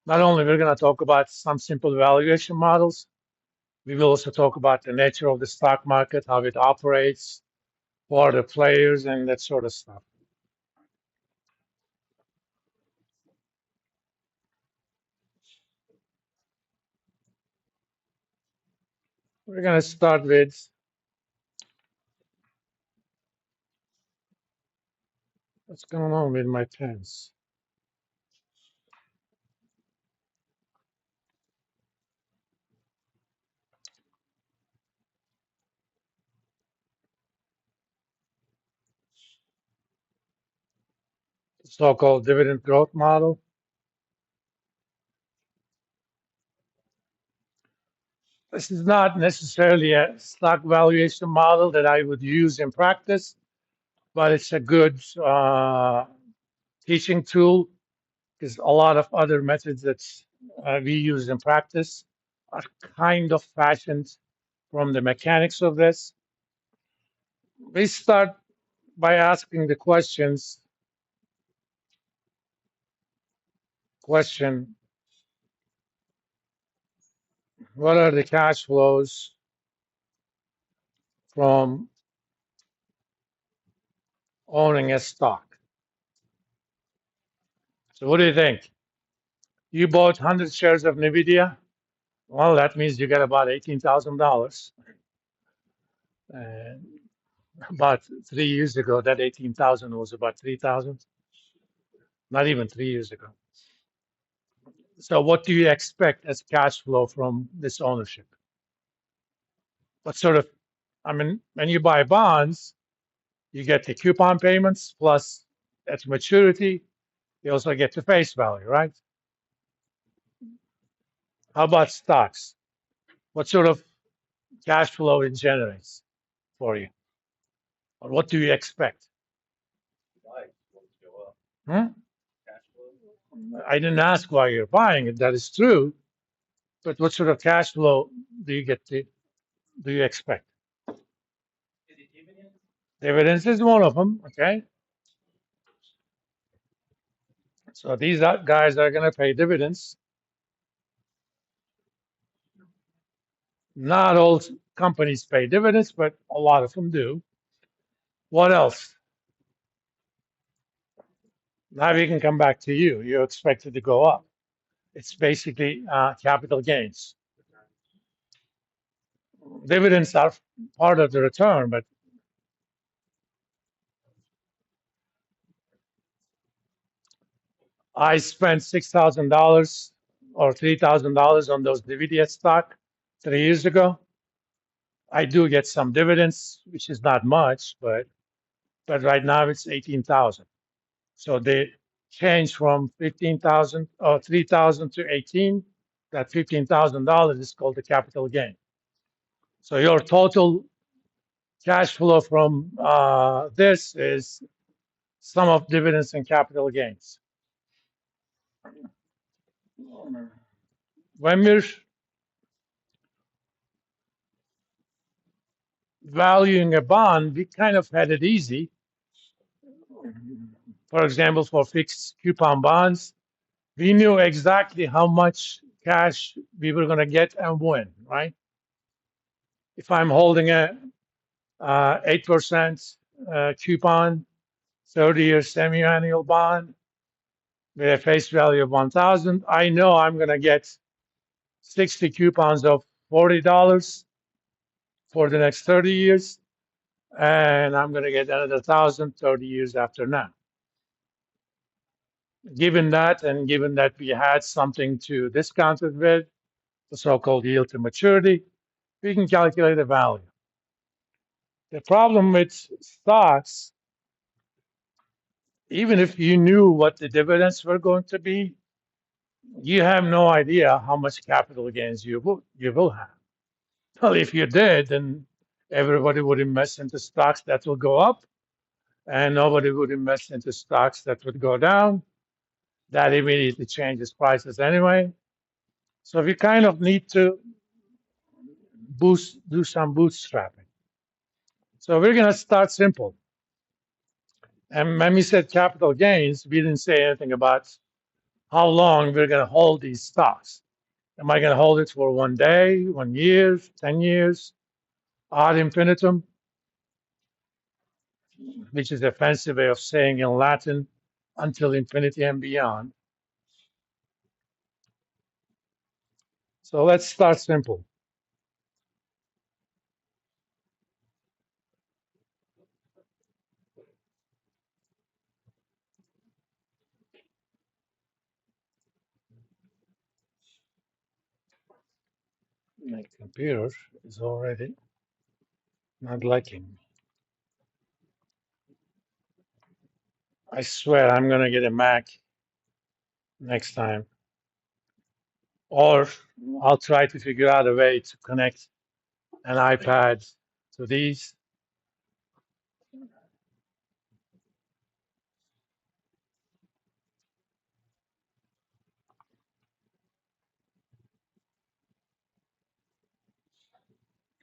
Not only we're going to talk about some simple valuation models, we will also talk about the nature of the stock market, how it operates, who are the players, and that sort of stuff. We're going to start with what's going on with my pens. The so-called dividend growth model. This is not necessarily a stock valuation model that I would use in practice, but it's a good teaching tool because a lot of other methods that we use in practice are kind of fashioned from the mechanics of this. We start by asking the question, what are the cash flows from owning a stock? So what do you think? You bought 100 shares of NVIDIA? Well, that means you got about $18,000. And about 3 years ago, that 18,000 was about 3,000. Not even 3 years ago. So what do you expect as cash flow from this ownership? What sort of, I mean, when you buy bonds, you get the coupon payments plus at maturity, you also get the face value, right? How about stocks? What sort of cash flow it generates for you? Or what do you expect? Hmm? I didn't ask why you're buying it. That is true. But what sort of cash flow do you get to, do you expect? Dividends is one of them. Okay. So these guys are going to pay dividends. Not all companies pay dividends, but a lot of them do. What else? Now we can come back to you. You expect it to go up. It's basically capital gains. Dividends are part of the return, but I spent $6,000 or $3,000 on those NVIDIA stock 3 years ago. I do get some dividends, which is not much, but right now it's 18,000. So they change from 15,000 or 3,000 to 18. That $15,000 is called the capital gain. So your total cash flow from this is sum of dividends and capital gains. When we're valuing a bond, we kind of had it easy. For example, for fixed coupon bonds, we knew exactly how much cash we were going to get and when, right? If I'm holding a 8% coupon, 30-year semi-annual bond with a face value of 1,000, I know I'm going to get 60 coupons of $40 for the next 30 years, and I'm going to get another 1,000 30 years after now. Given that, and given that we had something to discount it with, the so-called yield to maturity, we can calculate the value. The problem with stocks, even if you knew what the dividends were going to be, you have no idea how much capital gains you will have. Well, if you did, then everybody would invest into stocks that will go up, and nobody would invest into stocks that would go down. That immediately changes prices anyway. So we kind of need to do some bootstrapping. So we're going to start simple. And when we said capital gains, we didn't say anything about how long we're going to hold these stocks. Am I going to hold it for 1 day, 1 year, 10 years, ad infinitum, which is a fancy way of saying in Latin, until infinity and beyond. So let's start simple. My computer is already not liking me. I swear I'm going to get a Mac next time. Or I'll try to figure out a way to connect an iPad to these.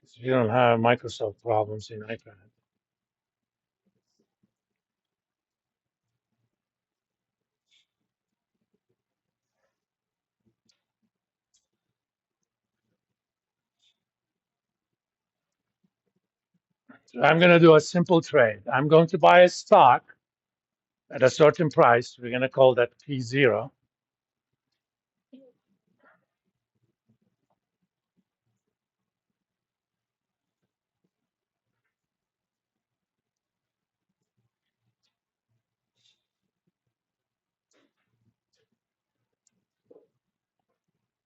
Because we don't have Microsoft problems in iPad. So I'm going to do a simple trade. I'm going to buy a stock at a certain price. We're going to call that P0.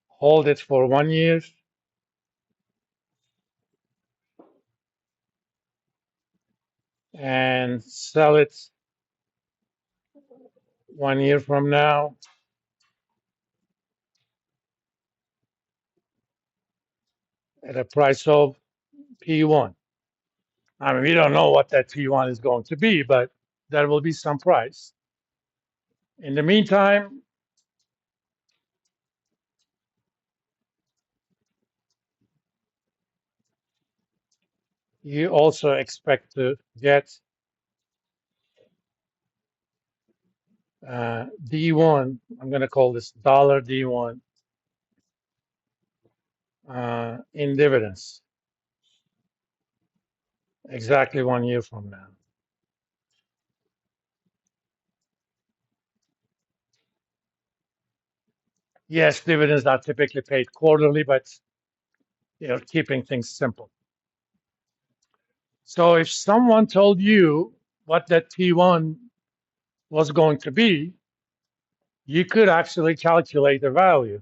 Hold it for 1 year and sell it 1 year from now at a price of P1. I mean, we don't know what that P1 is going to be, but there will be some price. In the meantime, you also expect to get D1. I'm going to call this dollar D1 in dividends exactly 1 year from now. Yes, dividends are typically paid quarterly, but you're keeping things simple. So if someone told you what that P1 was going to be, you could actually calculate the value.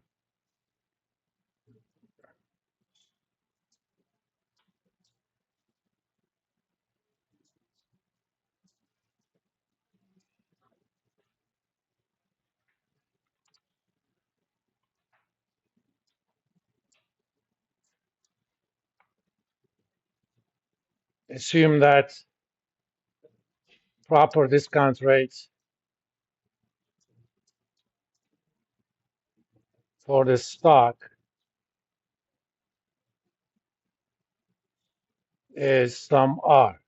Assume that proper discount rate for the stock is some R.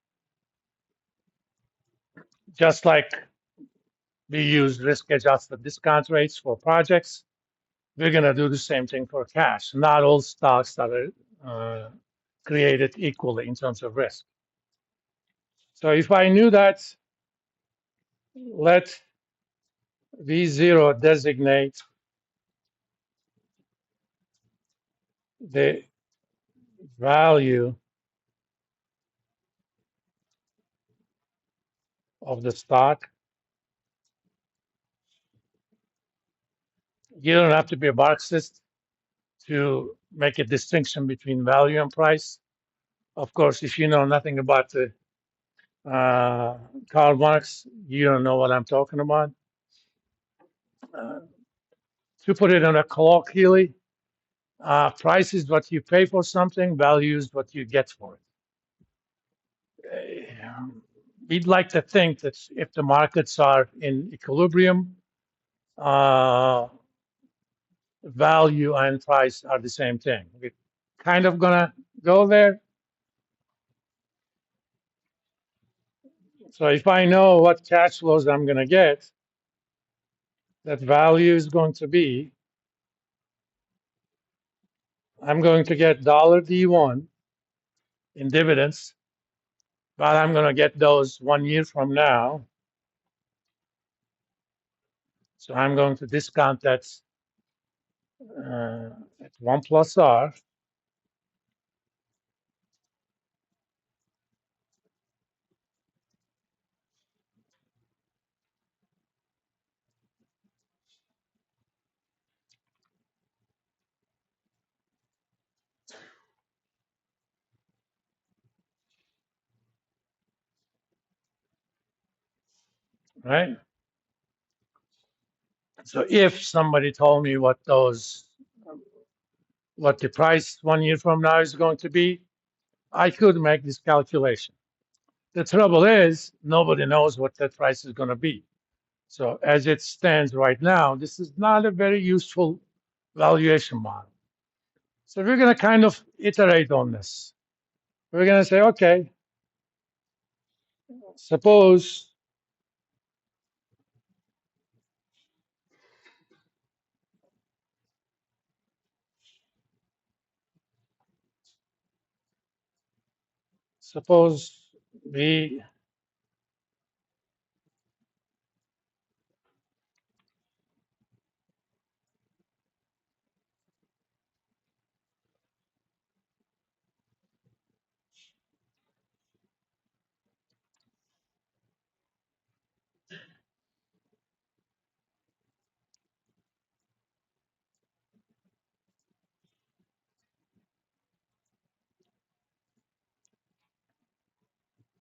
Just like we use risk adjusted discount rates for projects, we're going to do the same thing for cash. Not all stocks are created equally in terms of risk. So if I knew that, let V0 designate the value of the stock. You don't have to be a Marxist to make a distinction between value and price. Of course, if you know nothing about the Karl Marx, you don't know what I'm talking about. Uh, to put it on a colloquially, price is what you pay for something, value is what you get for it. We'd like to think that if the markets are in equilibrium, uh, value and price are the same thing. We're kind of gonna go there. So if I know what cash flows I'm gonna get, that value is going to be, I'm going to get $D1 in dividends, but I'm going to get those 1 year from now. So I'm going to discount that at 1 plus R, right? So if somebody told me what the price 1 year from now is going to be, I could make this calculation. The trouble is, nobody knows what that price is going to be. So as it stands right now, this is not a very useful valuation model. So we're going to kind of iterate on this. We're going to say, okay, suppose suppose we